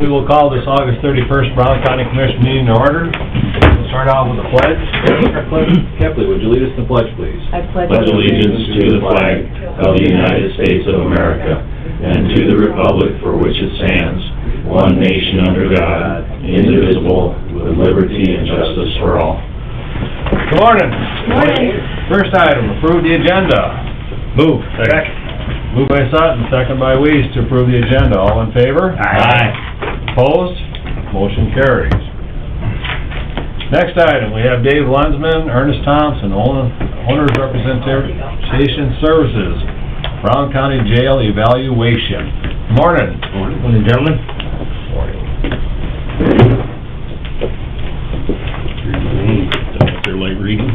We will call this August 31st Brown County Commission meeting to order. We'll start out with a pledge. Clerk Kepley, would you lead us in the pledge, please? I pledge allegiance to the flag of the United States of America and to the republic for which it stands, one nation under God, indivisible, with liberty and justice for all. Good morning. Morning. First item, approve the agenda. Move. Second. Moved by Sutton, second by Weiss to approve the agenda. All in favor? Aye. Opposed? Motion carries. Next item, we have Dave Lunsman, Ernest Thompson, Owners Representation Services, Brown County Jail Evaluation. Morning. Morning, gentlemen. They're late reading.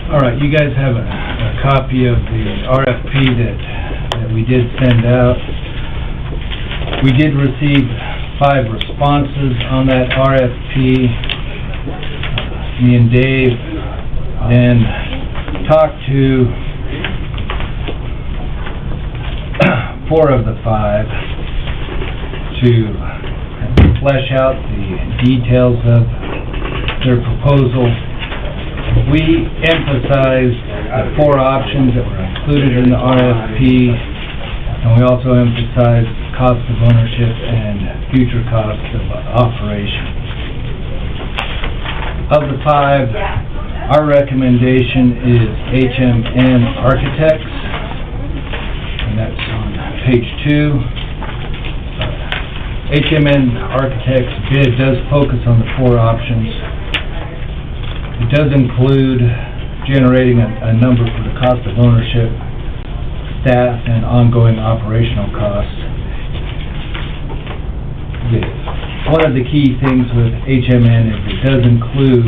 All right, you guys have a copy of the RFP that we did send out. We did receive 5 responses on that RFP. Me and Dave then talked to 4 of the 5 to flesh out the details of their proposal. We emphasized the 4 options that were included in the RFP, and we also emphasized cost of ownership and future costs of operation. Of the 5, our recommendation is HMN Architects, and that's on page 2. HMN Architects bid does focus on the 4 options. It does include generating a number for the cost of ownership, staff, and ongoing operational costs. One of the key things with HMN is it does include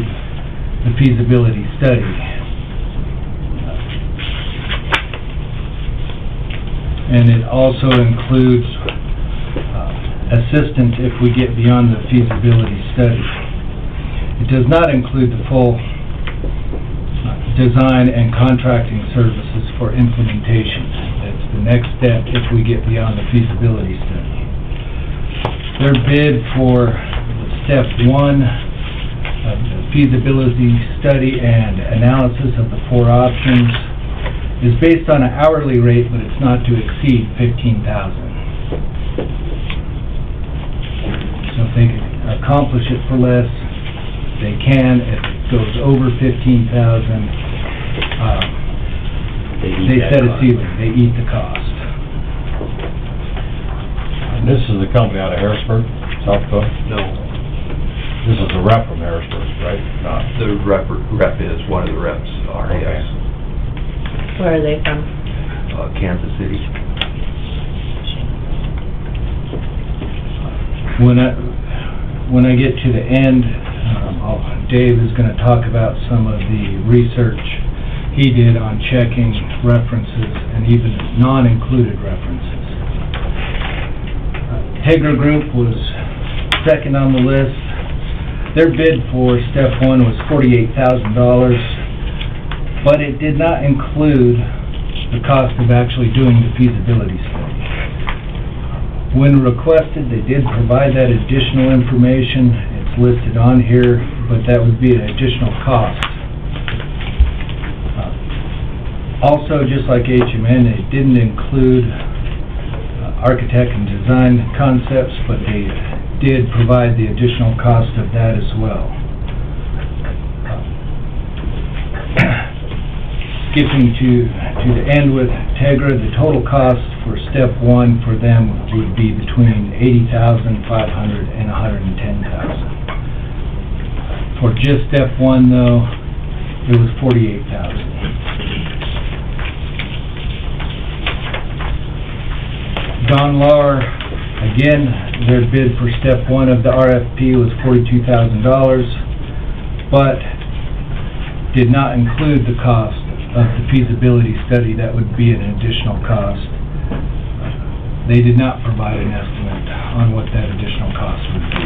the feasibility study. And it also includes assistance if we get beyond the feasibility study. It does not include the full design and contracting services for implementation. That's the next step if we get beyond the feasibility study. Their bid for step 1 of the feasibility study and analysis of the 4 options is based on an hourly rate, but it's not to exceed $15,000. So if they can accomplish it for less, they can. If it goes over $15,000, they set a ceiling. They eat the cost. And this is the company out of Harrisburg, South Dakota? No, This is a rep from Harrisburg, right? Not. the rep is, one of the reps are, Okay. yes, Where are they from? Kansas City. When I get to the end, Dave is going to talk about some of the research he did on checking references and even non-included references. Tegra Group was second on the list. Their bid for step 1 was $48,000, but it did not include the cost of actually doing the feasibility study. When requested, they did provide that additional information. It's listed on here, but that would be an additional cost. Also, just like HMN, it didn't include architect and design concepts, but they did provide the additional cost of that as well. Skipping to the end with Tegra, the total cost for step 1 for them would be between $80,500 and $110,000. For just step 1 though, it was $48,000. Don Lauer Again, their bid for step one of the RFP was $42,000, but did not include the cost of the feasibility study. That would be an additional cost. They did not provide an estimate on what that additional cost would be.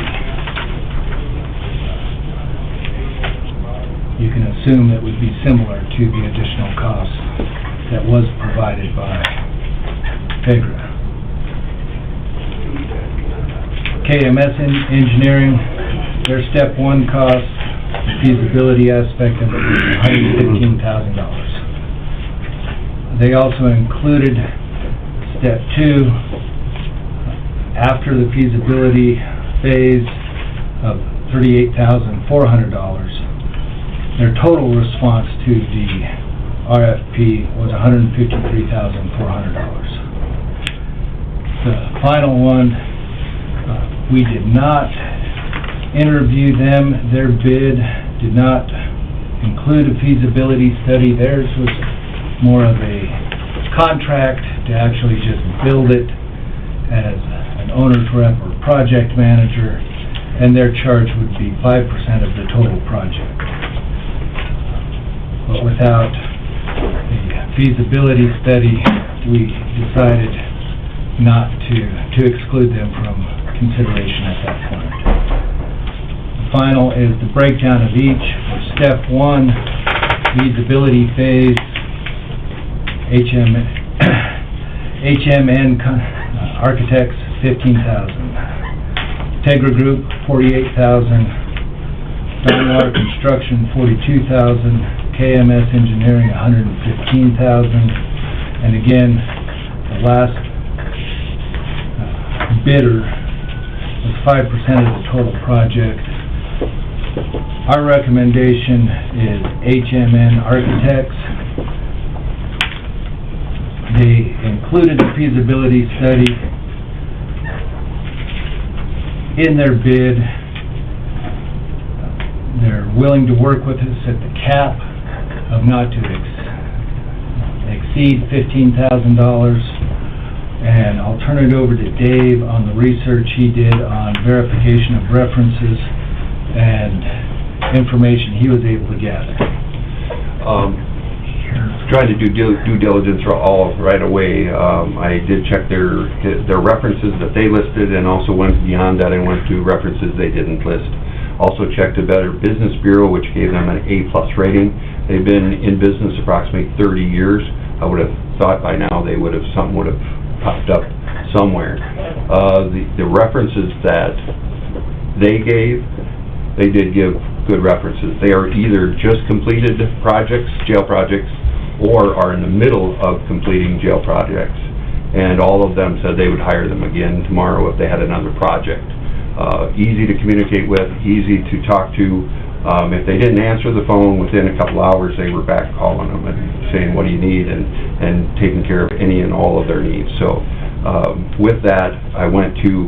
You can assume it would be similar to the additional cost that was provided by Tegra. KMS Engineering, their step one cost, the feasibility aspect of it was $115,000. They also included step two, after the feasibility phase, of $38,400. Their total response to the RFP was $153,400. The final one, we did not interview them. Their bid did not include a feasibility study. Theirs was more of a contract to actually just build it as an owner's rep or project manager, and their charge would be 5% of the total project. But without a feasibility study, we decided not to exclude them from consideration at that point. The final is the breakdown of each. For step one, feasibility phase, HMN Architects, $15,000. Tegra Group, $48,000. Stormwater Construction, $42,000. KMS Engineering, $115,000. And again, the last bidder was 5% of the total project. Our recommendation is HMN Architects. They included a feasibility study in their bid. They're willing to work with us at the cap of not to exceed $15,000. And I'll turn it over to Dave on the research he did on verification of references and information he was able to gather. Tried to do due diligence right away. I did check their references that they listed, and also went beyond that and went to references they didn't list. Also checked the Better Business Bureau, which gave them an A+ rating. They've been in business approximately 30 years. I would have thought by now something would have popped up somewhere. The references that they gave, they did give good references. They are either just completed projects, jail projects, or are in the middle of completing jail projects. And all of them said they would hire them again tomorrow if they had another project. Easy to communicate with, easy to talk to. If they didn't answer the phone within a couple hours, they were back calling them and saying, what do you need, and taking care of any and all of their needs. So with that, I went to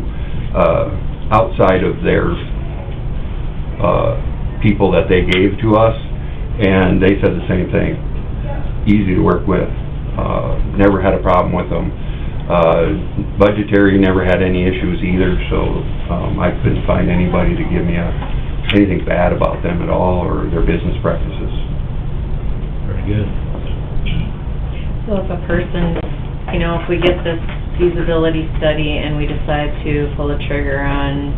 outside of their people that they gave to us, and they said the same thing. Easy to work with, never had a problem with them. Budgetary, never had any issues either, so I couldn't find anybody to give me anything bad about them at all, or their business practices. Very good. So if a person, if we get this feasibility study and we decide to pull the trigger on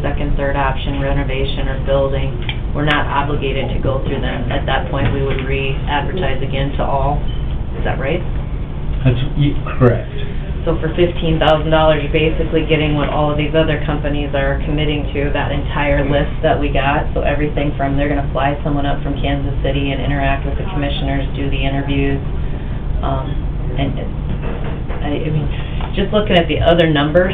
second, third option, renovation or building, we're not obligated to go through them. At that point, we would re-advertise again to all. Is that right? That's correct. So for $15,000, you're basically getting what all of these other companies are committing to, that entire list that we got. So everything from, they're going to fly someone up from Kansas City and interact with the commissioners, do the interviews. I mean, just looking at the other numbers,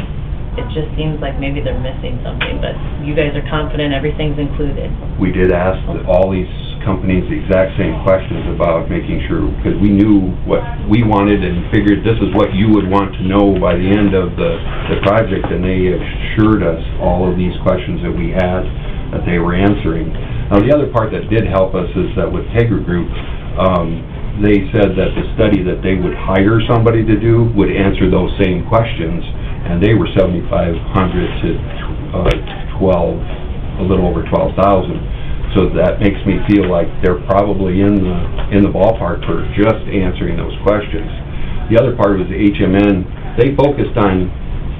it just seems like maybe they're missing something, but you guys are confident everything's included. We did ask all these companies the exact same questions about making sure, because we knew what we wanted and figured this is what you would want to know by the end of the project, and they assured us all of these questions that we had that they were answering. Now, the other part that did help us is that with Tegra Group, they said that the study that they would hire somebody to do would answer those same questions, and they were $7,500 to 12, a little over 12,000. So that makes me feel like they're probably in the ballpark for just answering those questions. The other part was HMN. They focused on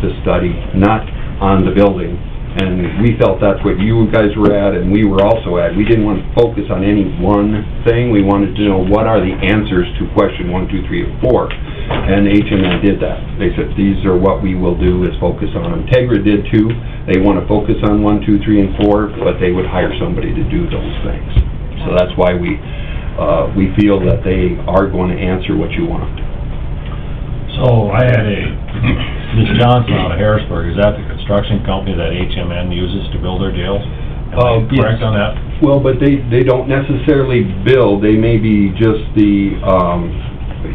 the study, not on the building, and we felt that's what you guys were at and we were also at. We didn't want to focus on any one thing. We wanted to know what are the answers to question 1, 2, 3, and 4. And HMN did that. They said, these are what we will do, is focus on. Tegra did too. They want to focus on 1, 2, 3, and 4, but they would hire somebody to do those things. So that's why we feel that they are going to answer what you want. So I had Ms. Johnson out of Harrisburg, is that the construction company that HMN uses to build their jails? Am I correct on that? Well, but they don't necessarily build, they may be just the,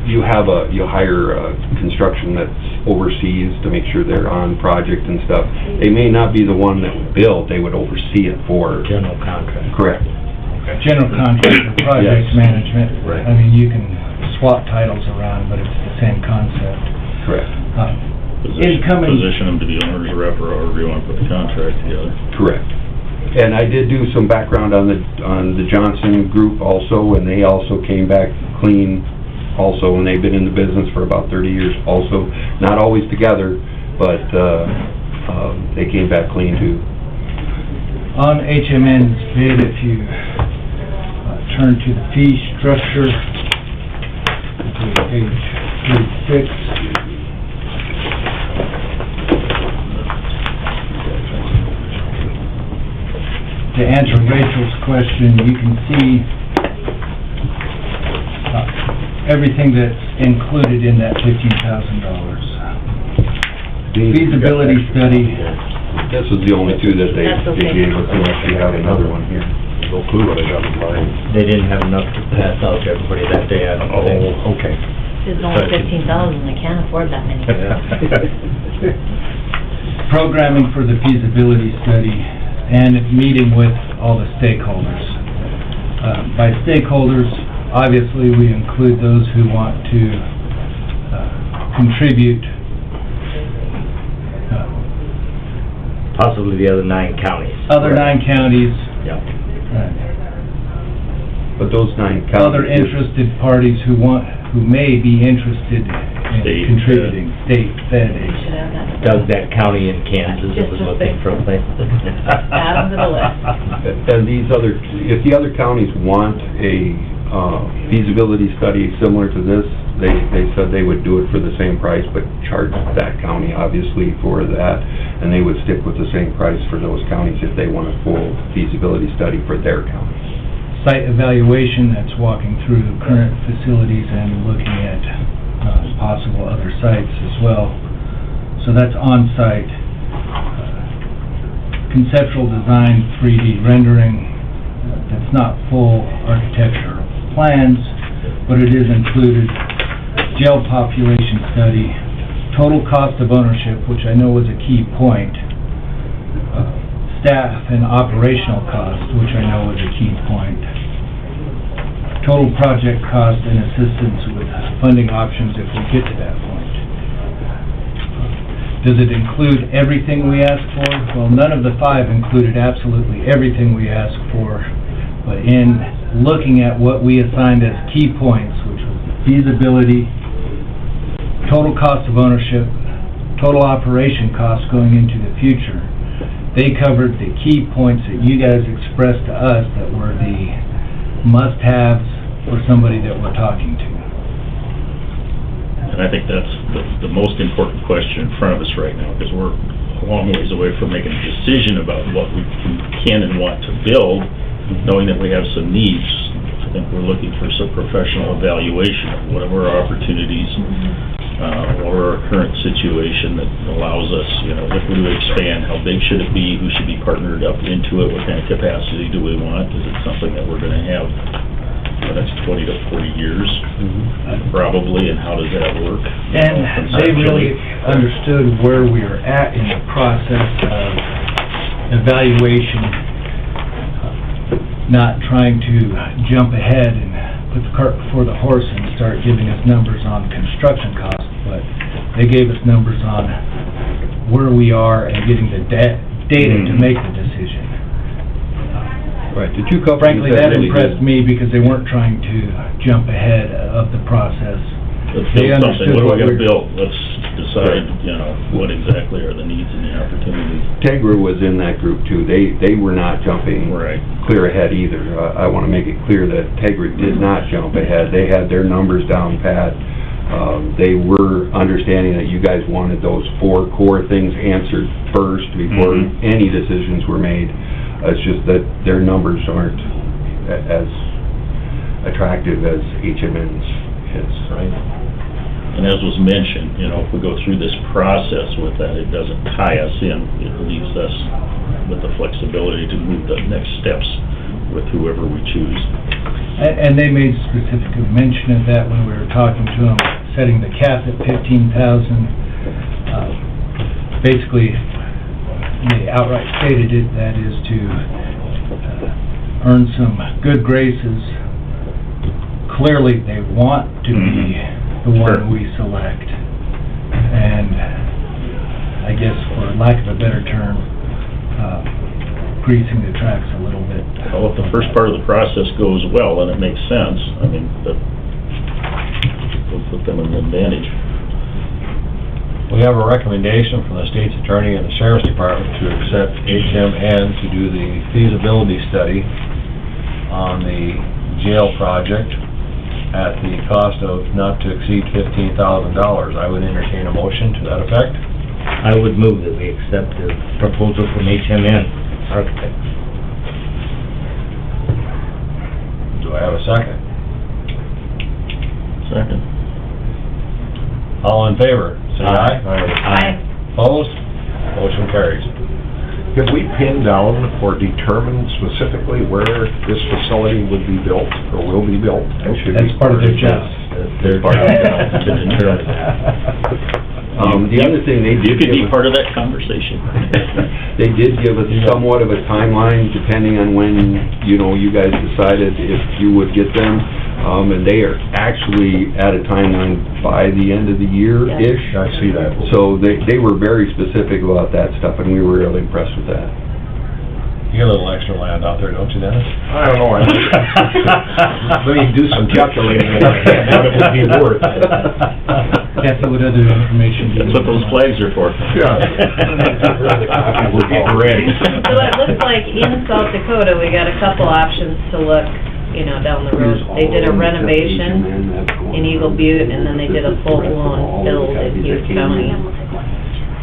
you hire construction that's overseas to make sure they're on project and stuff. They may not be the one that would build, they would oversee it for... General contract. Correct. Okay. General contractor, project Yes. management. Right. I mean, you can swap titles around, but it's the same concept. Correct. Position them to be owner's rep, or however you want to put the contract together. Correct. And I did do some background on the Johnson Group also, and they also came back clean also, and they've been in the business for about 30 years also. Not always together, but they came back clean too. On HMN's bid, if you turn to the fee structure, page 36. To answer Rachel's question, you can see everything that's included in that $15,000. Feasibility study. This was the only two that they That's okay. gave us, unless you have another one here. No clue what I got in mind. They didn't have enough to pass out to everybody that day, I don't think. Oh, okay. It's only 15,000, they can't afford that many. Programming for the feasibility study and meeting with all the stakeholders. By stakeholders, obviously, we include those who want to contribute. Possibly the other 9 counties. Other 9 counties, Yep. But those 9 counties... other interested parties who may be interested in State, contributing, state, fed. Should add that. Doug, that county in Kansas that was looking for a place. Add them to the list. And these other, if the other counties want a feasibility study similar to this, they said they would do it for the same price, but charge that county obviously for that, and they would stick with the same price for those counties if they want a full feasibility study for their county. Site evaluation, that's walking through current facilities and looking at possible other sites as well. So that's on-site. Conceptual design, 3D rendering, that's not full architectural plans, but it is included. Jail population study, total cost of ownership, which I know was a key point. Staff and operational cost, which I know was a key point. Total project cost and assistance with funding options if we get to that point. Does it include everything we asked for? Well, none of the 5 included absolutely everything we asked for, but in looking at what we assigned as key points, which was the feasibility, total cost of ownership, total operation costs going into the future, they covered the key points that you guys expressed to us that were the must-haves for somebody that we're talking to. And I think that's the most important question in front of us right now, because we're a long ways away from making a decision about what we can and want to build, knowing that we have some needs. I think we're looking for some professional evaluation of what are our opportunities, what are our current situation that allows us, if we do expand, how big should it be, who should be partnered up into it, what kind of capacity do we want, is it something that we're gonna have for the next 20 to 40 years, probably, and how does that work? And they really understood where we were at in the process of evaluation, not trying to jump ahead and put the cart before the horse and start giving us numbers on construction costs, but they gave us numbers on where we are and getting the data to make the decision. Right, the two companies Frankly, that really impressed did- me because they weren't trying to jump ahead of the process. Let's They build something, understood what do what we gotta we're- build? Let's decide, you know, what exactly are the needs and the opportunities. Tegra was in that group too. They were not jumping Right. clear ahead either. I want to make it clear that Tegra did not jump ahead. They had their numbers down pat. They were understanding that you guys wanted those 4 core things answered first before Mhm. any decisions were made. It's just that their numbers aren't as attractive as HMN's is. Right. And as was mentioned, you know, if we go through this process with that, it doesn't tie us in. It leaves us with the flexibility to move the next steps with whoever we choose. And they made specific mention of that when we were talking to them, setting the cap at 15,000. Basically, they outright stated it, that is to earn some good graces. Clearly, they want to be the Sure. one we select. And I guess, for lack of a better term, greasing the tracks a little bit. Well, if the first part of the process goes well, then it makes sense. I mean, but we'll put them in an advantage. We have a recommendation from the state's attorney and the sheriff's department to accept HMN to do the feasibility study on the jail project at the cost of not to exceed $15,000. I would entertain a motion to that effect. I would move that we accept the proposal from HMN Architects. Do I have a second? Second. All in favor, say aye. Aye. Opposed? Motion carries. Have we pinned down or determined specifically where this facility would be built or will be built? And should That's be part of their job. They're part of that, to determine. The other thing they You did could be give us, part of that conversation. they did give us somewhat of a timeline depending on when, you know, you guys decided if you would get them. And they are actually at a timeline by the end of the year-ish. I see that. So they were very specific about that stuff, and we were really impressed with that. You got a little extra land out there, don't you, Dennis? I don't know, let me do some calculating in my head, what it would be worth. Kathy, what other information do you... That's what those flags are for. Yeah. We're getting ready. So it looks like in South Dakota, we got a couple options to look, you know, down the road. They did a renovation in Eagle Butte, and then they did a full-blown build in Hughes County.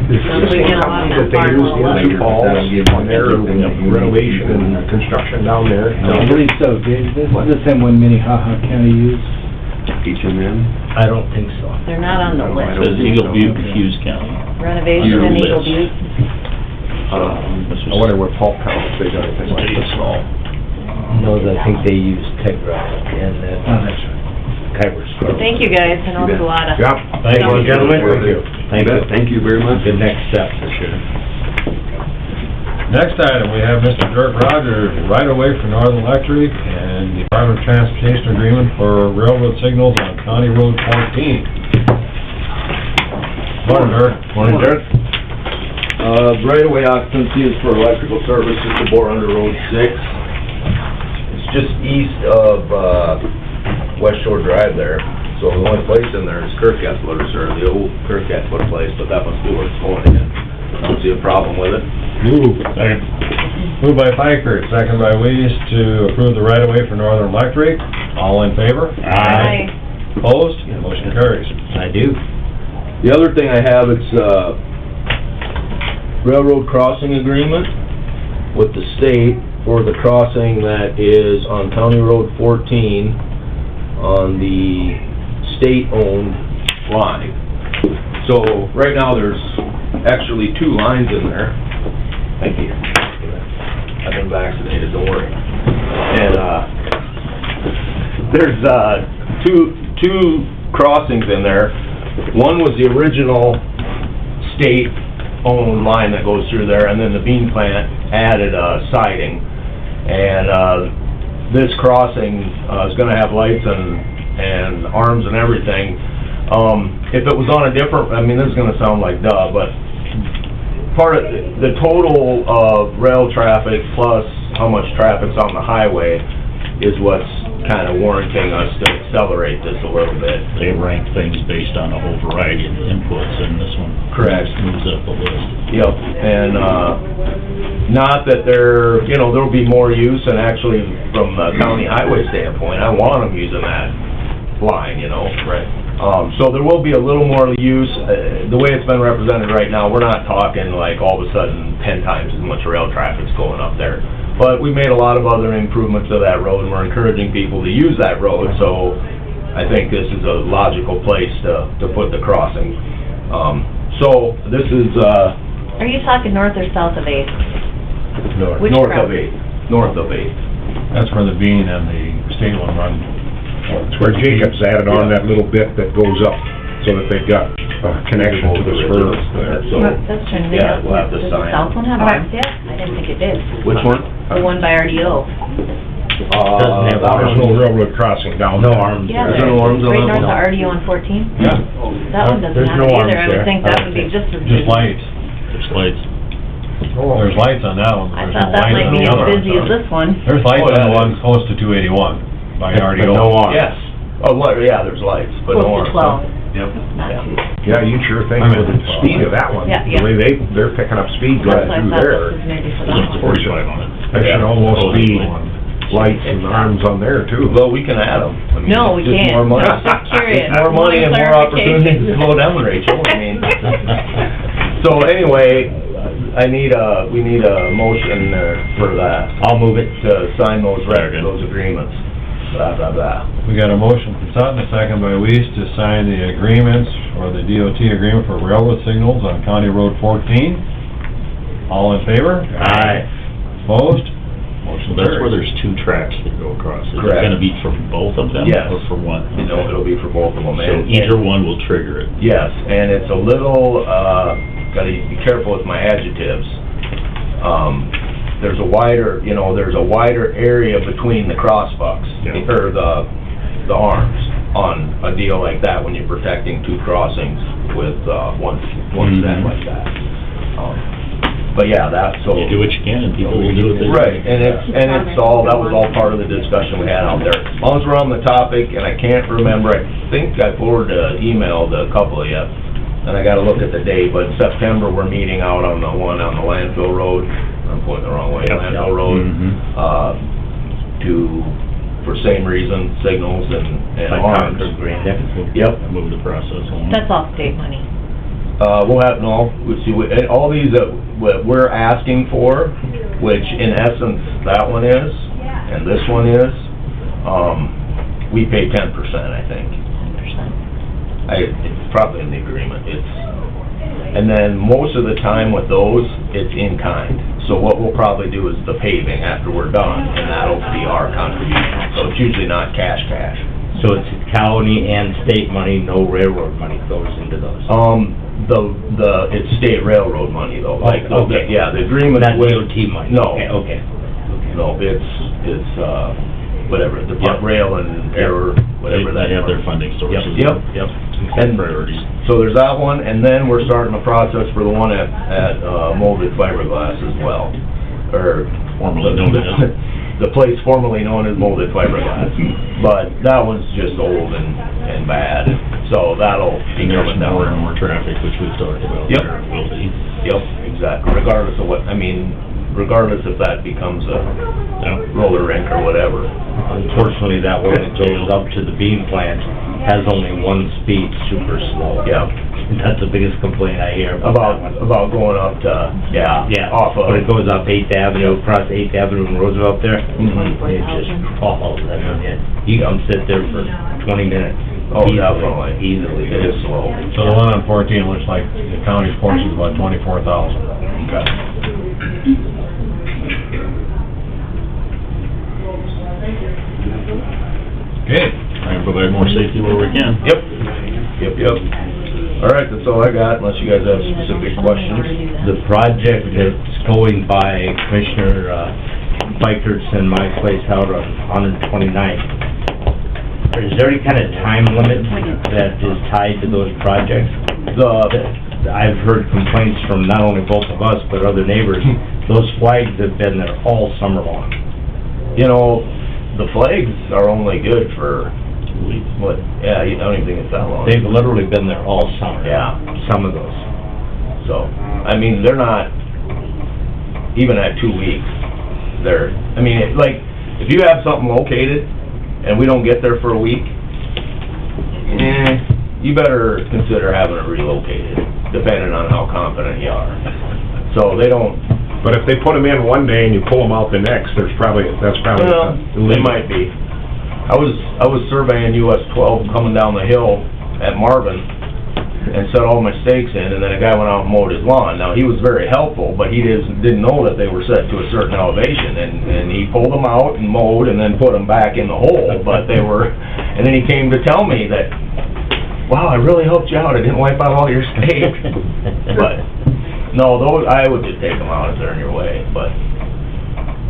This is the same company that they used in Sioux Falls on their renovation and construction down there. I believe so. This is the same one Minnehaha County used. HMN? I don't think so. They're not on the It list. says Eagle Butte, Hughes County. Renovation in Eagle Butte. This I was wonder what Polk County, if they got anything like pretty this. small. No, I think they use Tegra and That's right. Kybers. Thank you, guys. I know it's a lot of... Yeah. Thank you, gentlemen. Thank you. Thank you. Thank you very much. The next step, for sure. Next item, we have Mr. Dirk Rogers, right-of-way for Northern Electric and Department of Transportation agreement for railroad signals on County Road 14. Morning, Dirk. Morning, Dirk. Right-of-way occupancy is for electrical services to bore under Road 6. It's just east of, West Shore Drive there, so the only place in there is Kirk Gatswood, or the old Kirk Gatswood place, but that must be where it's going in. I don't see a problem with it. Second. Moved by Piker, second by Weiss to approve the right-of-way for Northern Electric. All in favor? Aye. Opposed? Motion carries. I do. The other thing I have, it's railroad crossing agreement with the state for the crossing that is on County Road 14 on the state-owned line. So, right now, there's actually 2 lines in there. Thank you. I've been vaccinated, don't worry. And, there's, two crossings in there. One was the original state-owned line that goes through there, and then the bean plant added, siding. And, this crossing, is gonna have lights and arms and everything. If it was on a different, I mean, this is gonna sound like duh, but part of, the total of rail traffic plus how much traffic's on the highway is what's kind of warranting us to accelerate this a little bit. They rank things based on a whole variety of inputs, and this one Correct. moves up the list. Yep, and, not that there, you know, there'll be more use, and actually, from the county highway standpoint, I want them using that line, you know? Right. So there will be a little more use. The way it's been represented right now, we're not talking like all of a sudden 10 times as much rail traffic's going up there. But we made a lot of other improvements to that road, and we're encouraging people to use that road, so I think this is a logical place to put the crossing. So this is, Are you talking north or south of 8th? Which north of crossing? 8th, north of 8th. That's where the Bean and the state one run. It's where Jacob's added on that little bit that goes up, so that they've got a connection to the spur there. So, That's trying to think. yeah, we'll have to Does sign. the south one have arms yet? I didn't think it did. Which one? The one by RDO. Doesn't have There's no railroad crossing down No there. arms Yeah, there. There's no arms on right that north one? of RDO on 14. Yeah, That one doesn't There's have no it arms either. I there. would think that would be just as busy. just lights. Just lights. There's lights on that one, but I there's thought no that lights might on be the as other busy as one. this one. There's lights Oh, on the yeah, one it is. close to 281 by RDO. no arms. Yes. Oh, yeah, there's lights, but no Close to arms. 12. Yep. Not Yeah. too. Yeah, you'd sure think I mean, with the speed of that one, Yeah, the yeah. way they're picking up speed That's going why I through thought there, this was maybe for There's that a one. 45 on it. there should almost be lights It's and arms on there too. Well, we can add them. I mean, No, we just can't. more money. I was just curious. More money and more Clarification. opportunities to slow down, Rachel, I mean. So anyway, we need a motion for that, I'll move it. to sign those Second. those agreements, blah, blah, blah. We got a motion from Sutton, a second by Weiss to sign the agreements, or the DOT agreement for railroad signals on County Road 14. All in favor? Aye. Opposed? Motion That's where carries. there's two tracks that go across. Is it Correct. gonna be for both of them? Yes. Or for one? You know, it'll be for both of them. So and- either one will trigger it. Yes, and it's a little, gotta be careful with my adjectives. There's a wider, you know, there's a wider area between the crossbucks, Yeah. or the arms, on a deal like that, when you're protecting two crossings with, one set like that. But yeah, that's, so. You do what you can, and people will do what they do. Right, and it's all, that was all part of the discussion we had out there. As long as we're on the topic, and I can't remember, I think I forwarded an email to a couple of you, and I gotta look at the date, but in September, we're meeting out on the one on the landfill road, I'm pointing the wrong way, Yep. landfill road, Mhm. for same reason, signals and arms. Yep. Move the process along. That's all state money. We'll have, no, and all these that we're asking for, which in essence, that one is, and this one is, we pay 10%, I think. 10%. It's probably in the agreement, and then most of the time with those, it's in kind. So what we'll probably do is the paving after we're done, and that'll be our contribution. So it's usually not cash. So it's county and state money, no railroad money goes into those. It's state railroad money though, like, Okay. yeah, the agreement Not with. DOT money? No. Okay. No, it's, whatever, the Yep. rail and error, whatever that. They have their funding sources. Yep. Yep. And- Priorities. So there's that one, and then we're starting the process for the one at molded fiberglass as well, or. Formerly known as. The place formerly known as molded fiberglass, but that one's just old and bad, so that'll be And there's coming down. more and more traffic, which we've talked about. Yep. There will be. Yep, exactly, regardless of what, I mean, regardless if that becomes a Yep. roller rink or whatever. Unfortunately, that one that goes up to the beam plant has only one speed, super slow. Yeah, That's the biggest complaint I hear about that one. about going up to, Yeah, off of. when it goes up 8th Avenue, across 8th Avenue and Roosevelt there, Mhm. it just crawls, I mean, you can sit there for 20 minutes. Oh, Easily, definitely. Easily. It is slow. So the one on 14 looks like the county's portion is about 24,000. Okay. Okay. Try and provide more safety where we can. Yep. All right, that's all I got, unless you guys have specific questions. The project that's going by Commissioner Bikerts and my place out on 129th. Is there any kind of time limit that is tied to those projects? I've heard complaints from not only both of us, but other neighbors. Those flags have been there all summer long. You know, the flags are only good for, what, yeah, I don't even think it's that long. They've literally been there all summer. Yeah. Some of those. So, I mean, they're not, even at 2 weeks, they're, I mean, like, if you have something located, and we don't get there for a week, you better consider having it relocated, depending on how confident you are. So, they don't... But if they put them in one day and you pull them out the next, that's probably Well, they might be. I was surveying US 12 coming down the hill at Marvin and set all my stakes in, and then a guy went out and mowed his lawn. Now, he was very helpful, but he didn't know that they were set to a certain elevation, and he pulled them out and mowed and then put them back in the hole, but they were, and then he came to tell me that, wow, I really helped you out, I didn't wipe out all your stakes. But, no, those, I would just take them out if they're in your way, but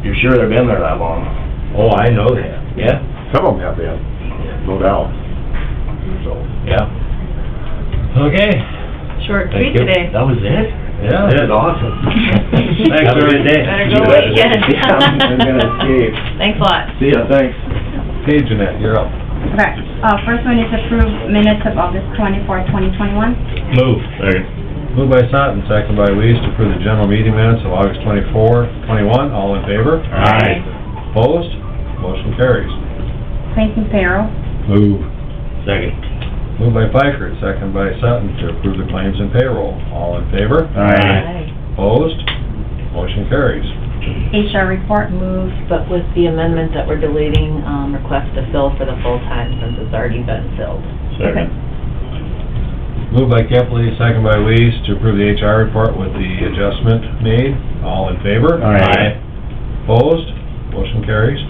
you're sure they've been there that long? Oh, I know that. Yeah? Some of them have been, no doubt. So, Yeah. Okay. Short, Thank sweet you. today. That was it? Yeah. This is awesome. Thanks, Have a good day. Better go weekend. I'm gonna escape. Thanks a lot. See ya, thanks. Hey, Jeanette, you're up. Okay, first one is approve minutes of August 24, 2021. Move. Second. Moved by Sutton, second by Weiss, to approve the general meeting minutes of August 24, 21. All in favor? Aye. Opposed? Motion carries. Claims and payroll. Move. Second. Moved by Pikert, second by Sutton, to approve the claims and payroll. All in favor? Aye. Opposed? Motion carries. HR report. Move, but with the amendment that we're deleting, request to fill for the full-time since it's already been filled. Second. Moved by Kepley, second by Weiss, to approve the HR report with the adjustment made. All in favor? Aye. Opposed? Motion carries.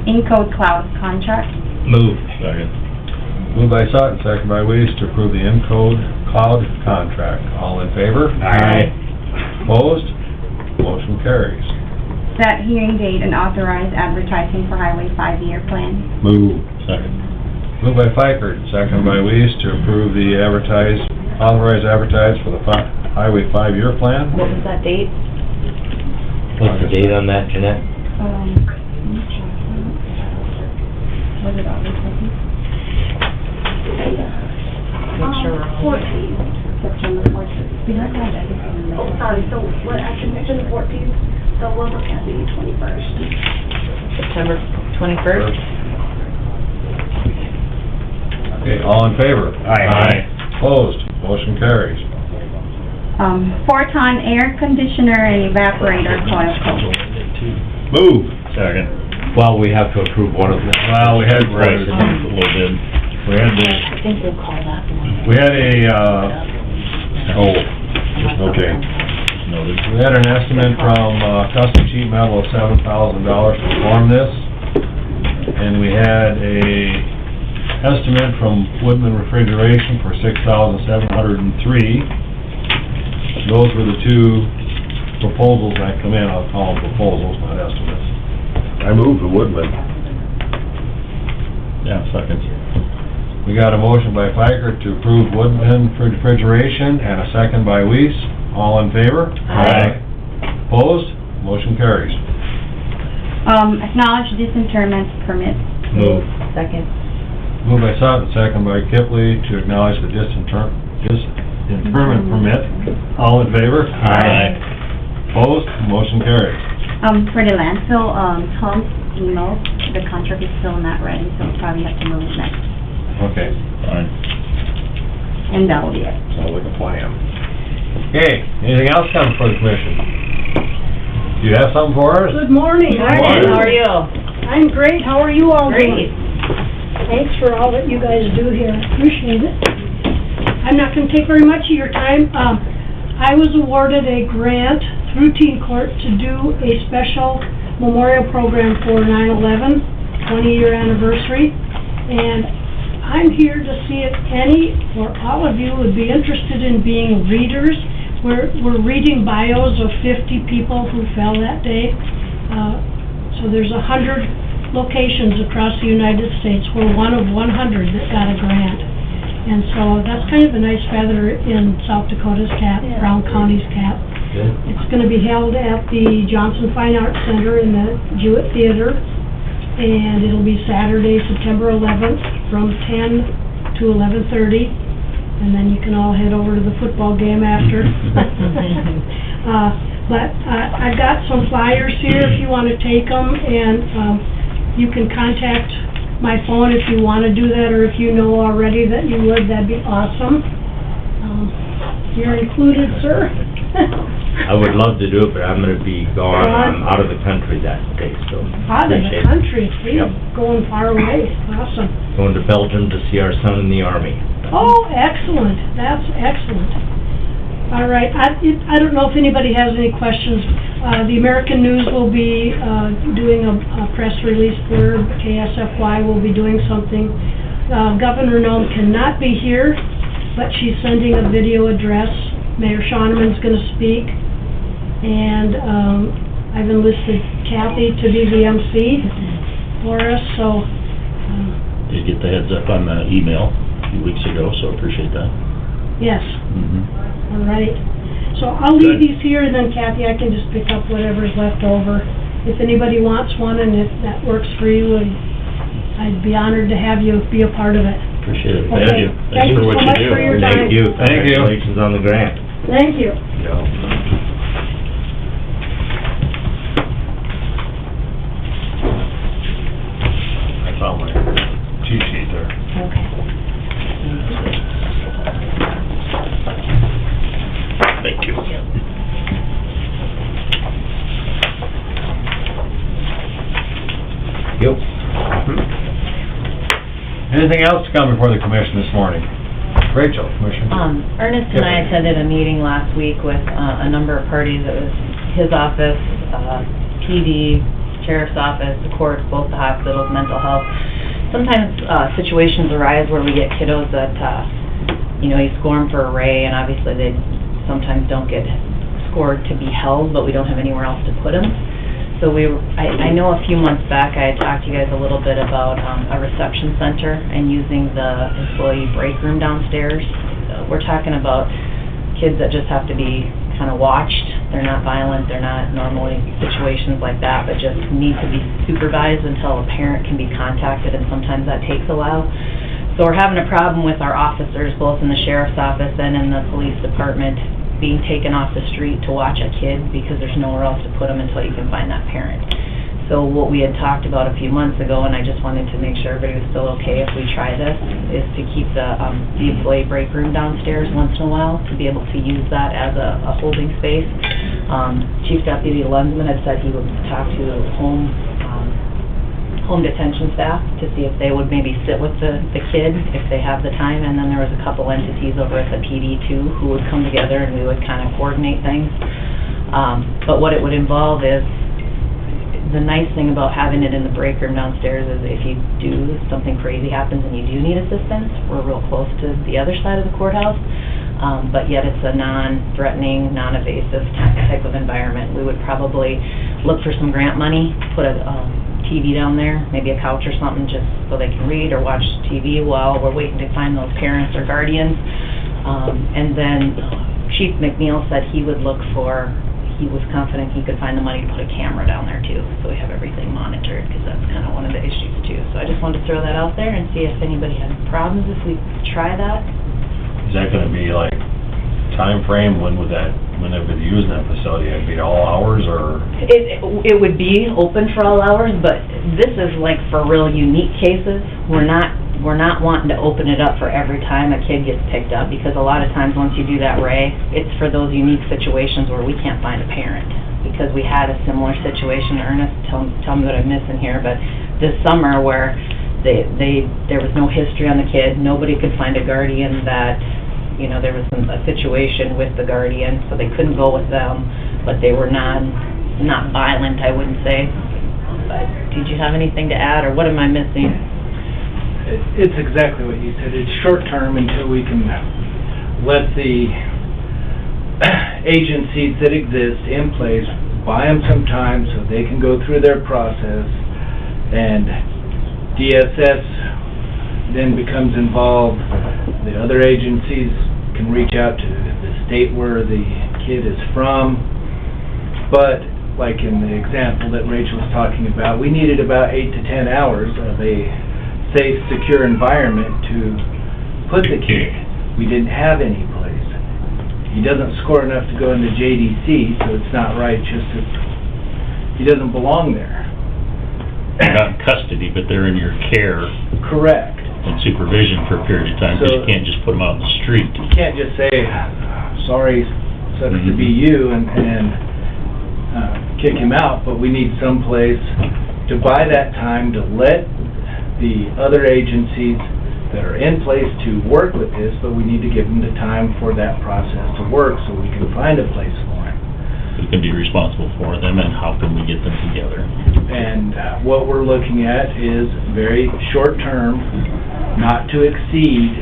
Encode cloud contract. Move. Second. Moved by Sutton, second by Weiss, to approve the Encode cloud contract. All in favor? Aye. Opposed? Motion carries. Set hearing date and authorize advertising for Highway 5-year plan. Move. Second. Moved by Pikert, second by Weiss, to approve the authorize advertise for the Highway 5-year plan. What was that date? What's the date on that, Jeanette? Was it August 2nd? Make sure we're on. 14th, September 14th. We had that everything. Oh, sorry, so what, I should mention the 14th, so we're looking at the 21st. September 21st? Okay, all in favor? Aye. Opposed? Motion carries. 4-ton air conditioner and evaporator coil coat. Move. Second. Well, we have to approve one of them. Well, we had, Right, it's a little bit. we had the, I think we'll call that one. we had okay. We had an estimate from, Custom Sheet Metal of $7,000 to perform this. And we had a estimate from Woodman Refrigeration for $6,703. Those were the two proposals that come in. I'll call them proposals, not estimates. I moved the Woodman. Yeah, second. We got a motion by Pikert to approve Woodman Refrigeration and a second by Weiss. All in favor? Aye. Opposed? Motion carries. Acknowledge disinterment permit. Move. Second. Moved by Sutton, second by Kipley, to acknowledge the disinterment permit. All in favor? Aye. Opposed? Motion carries. For the landfill, Tom's email, the contract is still not ready, so we'll probably have to move it next. Okay. Fine. And that'll be it. Sounds like a plan. Okay, anything else coming for the commission? Do you have something for us? Good morning. Morning. How are you? I'm great, how are you all Great. doing? Thanks for all that you guys do here, appreciate it. I'm not gonna take very much of your time. I was awarded a grant through Teen Court to do a special memorial program for 9/11, 20-year anniversary, and I'm here to see if any or all of you would be interested in being readers. We're reading bios of 50 people who fell that day, So there's 100 locations across the United States. We're one of 100 that got a grant. And so that's kind of a nice feather in South Dakota's cap, Brown County's cap. It's going to be held at the Johnson Fine Arts Center in the Jewett Theater, and it'll be Saturday, September 11th, from 10 to 11:30, and then you can all head over to the football game after. But I've got some flyers here if you want to take them, and you can contact my phone if you want to do that, or if you know already that you would, that'd be awesome. You're included, sir. I would love to do it, but I'm gonna be gone, I'm out of the country that day, so. Out of the appreciate it. country, see, Yep. going far away, awesome. Going to Belgium to see our son in the Army. Oh, excellent, that's excellent. All right, I don't know if anybody has any questions. The American News will be doing a press release blurb, KSFY will be doing something. Governor Noem cannot be here, but she's sending a video address. Mayor Schoeneman's gonna speak, and I've enlisted Kathy to be the MC for us, so... Did get the heads up on the email a few weeks ago, so appreciate that. Yes. All right. So I'll leave these here, and then Kathy, I can just pick up whatever's left over. If anybody wants one, and if that works for you, I'd be honored to have you be a part of it. Appreciate it. Okay. Thank you. Thank you for what so you much do. for your time. Thank you. Thank you. Congratulations on the grant. Thank you. I found my cheat sheet there. Okay. Thank you. Yep. Anything else to come before the commission this morning? Rachel, Commissioner. Ernest and I attended a meeting last week with a number of parties. It was his office, PD, Sheriff's Office, the courts, both the hospitals, mental health. Sometimes situations arise where we get kiddos that, you score them for a ray, and obviously they sometimes don't get scored to be held, but we don't have anywhere else to put them. So I know a few months back I had talked to you guys a little bit about a reception center and using the employee break room downstairs. We're talking about kids that just have to be kind of watched. They're not violent, they're not normally situations like that, but just need to be supervised until a parent can be contacted, and sometimes that takes a while. So we're having a problem with our officers, both in the sheriff's office and in the police department, being taken off the street to watch a kid because there's nowhere else to put them until you can find that parent. So what we had talked about a few months ago, and I just wanted to make sure everybody was still okay if we try this, is to keep the employee break room downstairs once in a while, to be able to use that as a holding space. Chief Deputy Lensman had said he would talk to home detention staff to see if they would maybe sit with the kid if they have the time, and then there was a couple entities over at the PD too who would come together and we would kind of coordinate things. But what it would involve is, the nice thing about having it in the break room downstairs is if you do, something crazy happens and you do need assistance, we're real close to the other side of the courthouse, but yet it's a non-threatening, non-evasive type of environment. We would probably look for some grant money, put a TV down there, maybe a couch or something, just so they can read or watch TV while we're waiting to find those parents or guardians. And then Chief McNeil said he was confident he could find the money to put a camera down there too, so we have everything monitored, because that's kind of one of the issues too. So I just wanted to throw that out there and see if anybody had problems if we try that. Is that gonna be like time frame? When would they be using that facility? It'd be all hours, or? It would be open for all hours, but this is like for real unique cases. We're not wanting to open it up for every time a kid gets picked up, because a lot of times once you do that ray, it's for those unique situations where we can't find a parent. Because we had a similar situation, Ernest, tell me what I'm missing here, but this summer where there was no history on the kid, nobody could find a guardian that, there was a situation with the guardian, so they couldn't go with them, but they were not violent, I wouldn't say. But did you have anything to add, or what am I missing? It's exactly what you said. It's short-term until we can let the agencies that exist in place buy them some time so they can go through their process, and DSS then becomes involved. The other agencies can reach out to the state where the kid is from, but like in the example that Rachel was talking about, we needed about 8 to 10 hours of a safe, secure environment to put the kid. We didn't have any place. He doesn't score enough to go into JDC, so it's not right just to, he doesn't belong there. They're not in custody, but they're in your care Correct. and supervision for a period of time, because you can't just put them out in the street. You can't just say, sorry, sucks to be you, and kick him out, but we need some place to buy that time to let the other agencies that are in place to work with this, but we need to give them the time for that process to work so we can find a place for him. Who can be responsible for them, and how can we get them together? And what we're looking at is very short-term, not to exceed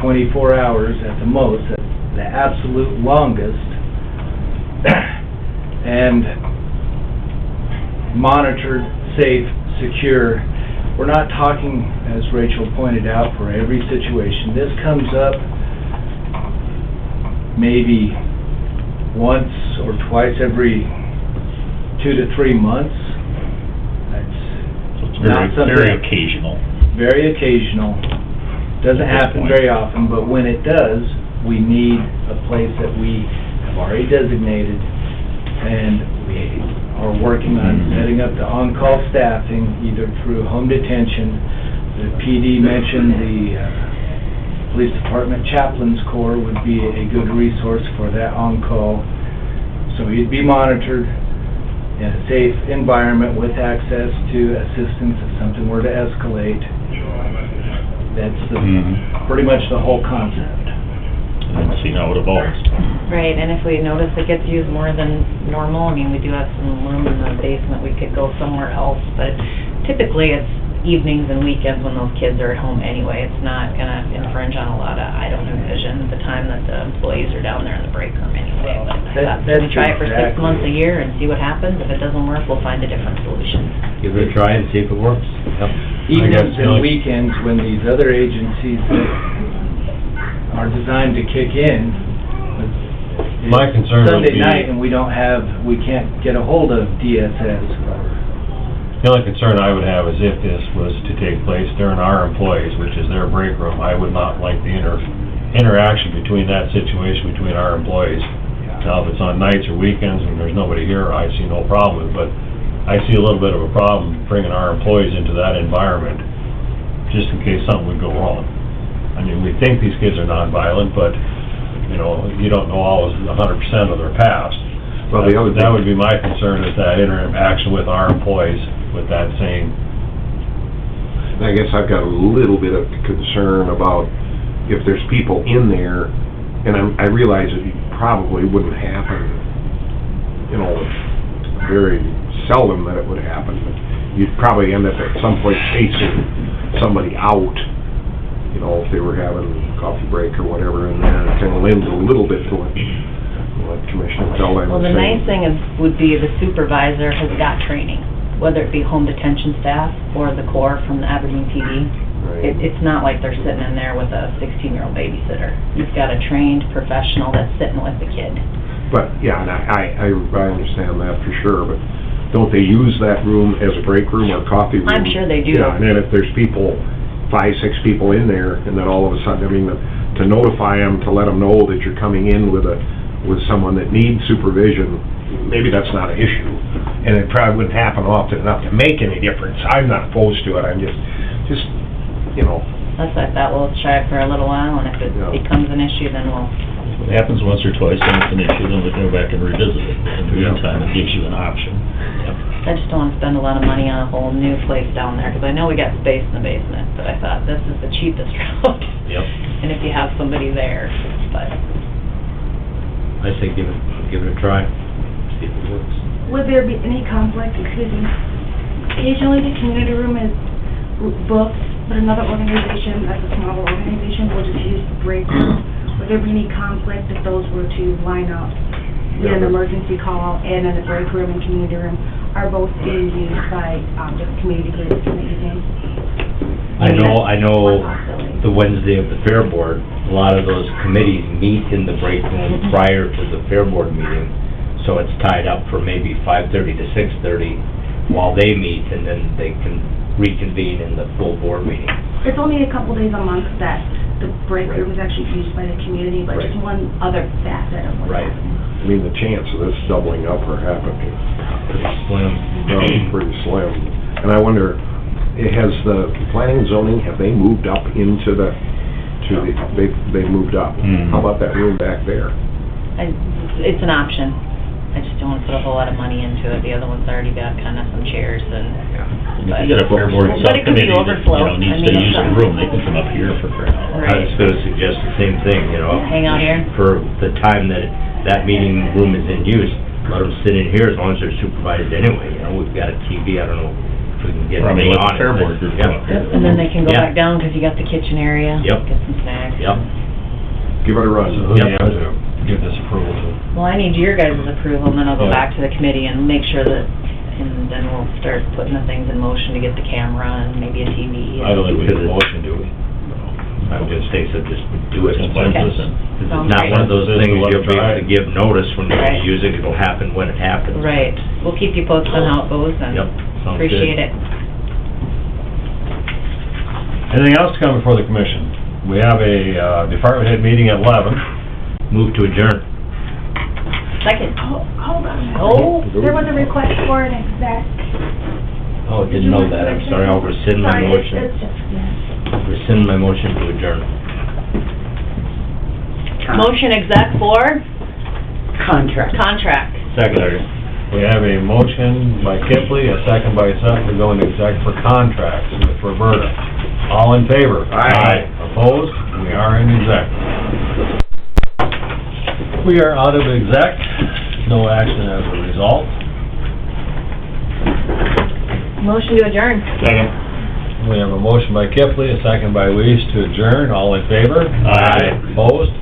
24 hours at the most, at the absolute longest, and monitored, safe, secure. We're not talking, as Rachel pointed out, for every situation. This comes up maybe once or twice every 2 to 3 months. So it's Not something- very occasional. Very occasional. Doesn't happen very often, but when it does, we need a place that we have already designated, and we are working on setting up the on-call staffing, either through home detention. The PD mentioned the Police Department Chaplains Corps would be a good resource for that on-call. So he'd be monitored in a safe environment with access to assistance if something were to escalate. That's pretty much the whole concept. And see how it evolves. Right, and if we notice it gets used more than normal, I mean, we do have some room in the basement, we could go somewhere else, but typically it's evenings and weekends when those kids are at home anyway. It's not gonna infringe on a lot of, I don't envision the time that the employees are down there in the break room anyway, but I thought, we try it for 6 months a year and see what happens. If it doesn't work, we'll find a different solution. Give it a try and see if it works. Yep. Evenings and weekends, when these other agencies that are designed to kick in, it's My concern would Sunday be- night and we can't get a hold of DSS. The only concern I would have is if this was to take place during our employees, which is their break room, I would not like the interaction between that situation between our employees. Now, if it's on nights or weekends and there's nobody here, I see no problem with it, but I see a little bit of a problem bringing our employees into that environment, just in case something would go wrong. I mean, we think these kids are nonviolent, but, you know, you don't know always 100% of their past. Well, the other That would be my concern, is that interaction with our employees with that same. I guess I've got a little bit of concern about if there's people in there, and I realize it probably wouldn't happen, you know, very seldom that it would happen, but you'd probably end up at some point chasing somebody out, you know, if they were having a coffee break or whatever in there. It kind of lends a little bit to what Commissioner Feldheim Well, was the saying. nice thing would be the supervisor has got training, whether it be home detention staff or the Corps from the Aberdeen PD. Right. It's not like they're sitting in there with a 16-year-old babysitter. You've got a trained professional that's sitting with the kid. But, yeah, and I understand that for sure, but don't they use that room as a break room or coffee room? I'm sure they do. Yeah, and then if there's people, 5, 6 people in there, and then all of a sudden, I mean, to notify them, to let them know that you're coming in with someone that needs supervision, maybe that's not an issue. And it probably wouldn't happen often enough to make any difference. I'm not opposed to it, I'm just, you know. That's like that, we'll try it for a little while, and if it Yeah. becomes an issue, then we'll... If it happens once or twice, then it's an issue, then we can go back and revisit it. In the meantime, it gives you an option. I just don't want to spend a lot of money on a whole new place down there, because I know we got space in the basement, but I thought this is the cheapest route. Yep. And if you have somebody there, but... I say give it a try, see if it works. Would there be any conflict, excuse me? Occasionally, the community room is booked, but another organization, that's a smaller organization, will just use the break room. Would there be any conflict if those were to line up? and an emergency call out, and in the break room and community room are both being used by, different community groups in the evening. I know One possibility. the Wednesday of the Fair Board, a lot of those committees meet in the break room prior to the Fair Board meeting, so it's tied up for maybe 5:30 to 6:30 while they meet, and then they can reconvene in the full board meeting. It's only a couple days a month that the break room is actually used by the community, but just one other facet of what's Right. happening. I mean, the chance of this doubling up or happening, Pretty slim. pretty slim. And I wonder, has the planning and zoning, have they moved up into the, they've moved up? Mhm. How about that room back there? It's an option. I just don't wanna put a whole lot of money into it. The other one's already got kinda some chairs and... If you got a fair board But it could be subcommittee that, overflow. I needs mean, to use a some- room, they can come up here for crying out loud. I was gonna suggest the same thing, you know. Hang out here? For the time that meeting room is in use, let them sit in here as long as they're supervised anyway, you know, we've got a TV, I don't know if we can get Or, I mean, anything let on the it. fair board group Yeah. come up here. And then they can go Yeah. back down, 'cause you got the kitchen area. Yep. Get some snacks. Yep. Give it a So run. who do you have to give this approval to? Well, I need your guys' approval, and then I'll go Yeah. back to the committee and make sure that, and then we'll start putting the things in motion to get the camera and maybe a TV. I don't think we need a motion, do we? I would just say, so just do it. Consensus and... It's not one of those things you'll be able to give notice when you're Right. gonna use it, it'll happen when it happens. Right, we'll keep you posted on how it goes, and Yep, sounds good. appreciate it. Anything else to come before the commission? We have a department head meeting at 11. Move to adjourn. Second. Hold on. Oh. There was a request for an exec. Oh, didn't know that, I'm sorry, I'll rescind my Sorry, motion. it's just, yeah. Rescind my motion to adjourn. Motion exec for? Contract. Contract. Second. We have a motion by Kipley, a second by Sutton to go into exec for contracts with Roberta. All in favor? Aye. Opposed? We are in exec. We are out of exec, no action as a result. Motion to adjourn. Second. We have a motion by Kipley, a second by Weiss to adjourn. All in favor? Aye. Opposed?